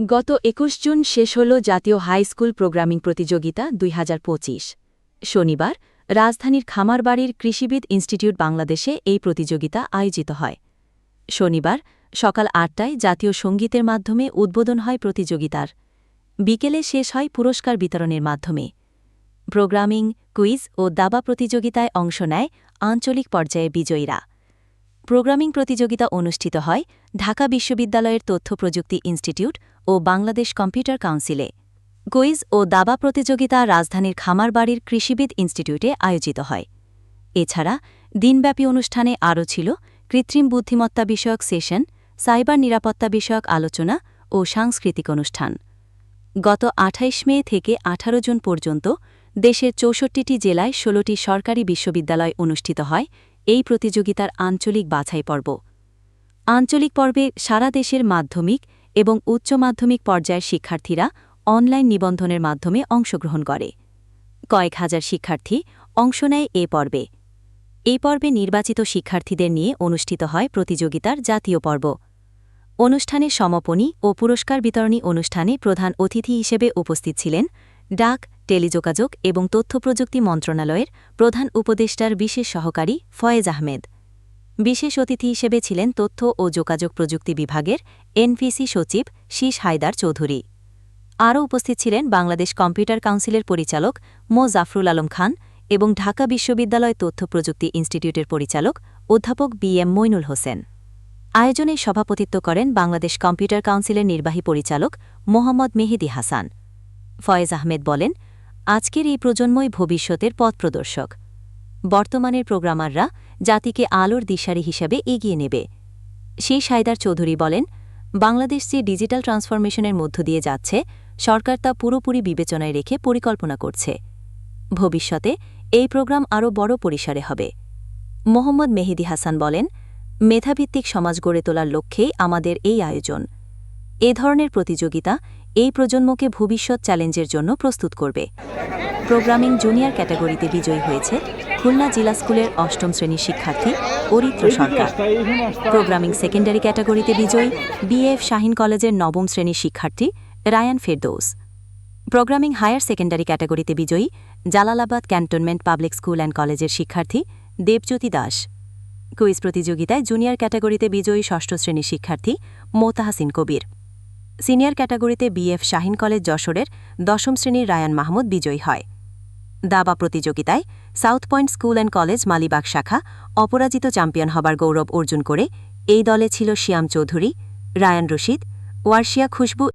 গত ২১ জুন শেষ হল জাতীয় হাই স্কুল প্রোগ্রামিং প্রতিযোগিতা ২০২৫। শনিবার রাজধানীর খামারবাড়ির কৃষিবিদ ইনস্টিটিউট বাংলাদেশে এই প্রতিযোগিতা আয়োজিত হয়। শনিবার সকাল ৮টায় জাতীয় সঙ্গীতের মাধ্যমে উদ্বোধন হয় প্রতিযোগিতার। বিকেলে শেষ হয় পুরস্কার বিতরণের মাধ্যমে। প্রোগ্রামিং, কুইজ ও দাবা প্রতিযোগিতায় অংশ নেয় আঞ্চলিক পর্যায়ে বিজয়ীরা। প্রোগ্রামিং প্রতিযোগিতা অনুষ্ঠিত হয় ঢাকা বিশ্ববিদ্যালয়ের তথ্য প্রযুক্তি ইনস্টিটিউট ও বাংলাদেশ কম্পিউটার কাউন্সিলে। কুইজ ও দাবা প্রতিযোগিতা রাজধানীর খামারবাড়ির কৃষিবিদ ইনস্টিটিউটে আয়োজিত হয়। এছাড়া দিনব্যাপী অনুষ্ঠানে আরও ছিল কৃত্রিম বুদ্ধিমত্তা বিষয়ক সেশন, সাইবার নিরাপত্তা বিষয়ক আলোচনা ও সাংস্কৃতিক অনুষ্ঠান। গত ২৮ মে থেকে ১৮ জুন পর্যন্ত দেশের ৬৪টি জেলায় ১৬টি সরকারি বিশ্ববিদ্যালয় অনুষ্ঠিত হয় এই প্রতিযোগিতার আঞ্চলিক বাছাই পর্ব। আঞ্চলিক পর্বে সারা দেশের মাধ্যমিক এবং উচ্চ মাধ্যমিক পর্যায়ের শিক্ষার্থীরা অনলাইন নিবন্ধনের মাধ্যমে অংশগ্রহণ করে। কয়েক হাজার শিক্ষার্থী অংশ নেয় এ পর্বে। এই পর্বে নির্বাচিত শিক্ষার্থীদের নিয়ে অনুষ্ঠিত হয় প্রতিযোগিতার জাতীয় পর্ব। অনুষ্ঠানে সমাপনী ও পুরস্কার বিতরণী অনুষ্ঠানে প্রধান অতিথি হিসেবে উপস্থিত ছিলেন ডাক, টেলিযোগাযোগ এবং তথ্যপ্রযুক্তি মন্ত্রণালয়ের প্রধান উপদেষ্টার বিশেষ সহকারী ফয়েজ আহমেদ। বিশেষ অতিথি হিসেবে ছিলেন তথ্য ও যোগাযোগ প্রযুক্তি বিভাগের এনপিসি সচিব শীষ হায়দার চৌধুরী। আরও উপস্থিত ছিলেন বাংলাদেশ কম্পিউটার কাউন্সিলের পরিচালক মো জাফরুল আলম খান এবং ঢাকা বিশ্ববিদ্যালয় তথ্য প্রযুক্তি ইনস্টিটিউটের পরিচালক অধ্যাপক বি.এম. মইনুল হোসেন। আয়োজনে সভাপতিত্ব করেন বাংলাদেশ কম্পিউটার কাউন্সিলের নির্বাহী পরিচালক মোহাম্মদ মেহেদী হাসান। ফয়েজ আহমেদ বলেন, আজকের এই প্রজন্মই ভবিষ্যতের পথপ্রদর্শক। বর্তমানের প্রোগ্রামাররা জাতিকে আলোর দিশারি হিসাবে এগিয়ে নেবে। শীষ হায়দার চৌধুরী বলেন, বাংলাদেশ যে ডিজিটাল ট্রান্সফরমেশনের মধ্য দিয়ে যাচ্ছে, সরকার তা পুরোপুরি বিবেচনায় রেখে পরিকল্পনা করছে। ভবিষ্যতে এই প্রোগ্রাম আরও বড় পরিসরে হবে। মোহাম্মদ মেহেদী হাসান বলেন, মেধাভিত্তিক সমাজ গড়ে তোলার লক্ষ্যেই আমাদের এই আয়োজন। এ ধরনের প্রতিযোগিতা এই প্রজন্মকে ভবিষ্যৎ চ্যালেঞ্জের জন্য প্রস্তুত করবে। প্রোগ্রামিং জুনিয়র ক্যাটাগরিতে বিজয়ী হয়েছে খুলনা জিলা স্কুলের ৮ম শ্রেণীর শিক্ষার্থী অরিত্র সরকার। প্রোগ্রামিং সেকেন্ডারি ক্যাটাগরিতে বিজয়ী বিএফ শাহীন কলেজের ৯ম শ্রেণীর শিক্ষার্থী Rayan Ferdous. Programming higher secondary ক্যাটাগরিতে বিজয়ী Jalalabad Cantonment Public School and কলেজের শিক্ষার্থী দেবজ্যোতি দাস। কুইজ প্রতিযোগিতায় জুনিয়র ক্যাটাগরিতে বিজয়ী ৬ষ্ঠ শ্রেণীর শিক্ষার্থী মোতাহাসিন কবির। সিনিয়র ক্যাটাগরিতে বিএফ শাহীন কলেজ যশোরের ১০ম শ্রেণীর রায়ান মাহমুদ বিজয়ী হয়। দাবা প্রতিযোগিতায় South Point School and College Malibagh শাখা অপরাজিত চ্যাম্পিয়ন হবার গৌরব অর্জন করে এই দলে ছিল শিয়াম চৌধুরী, রায়ান রশিদ, ওয়ারশিয়া খুশবু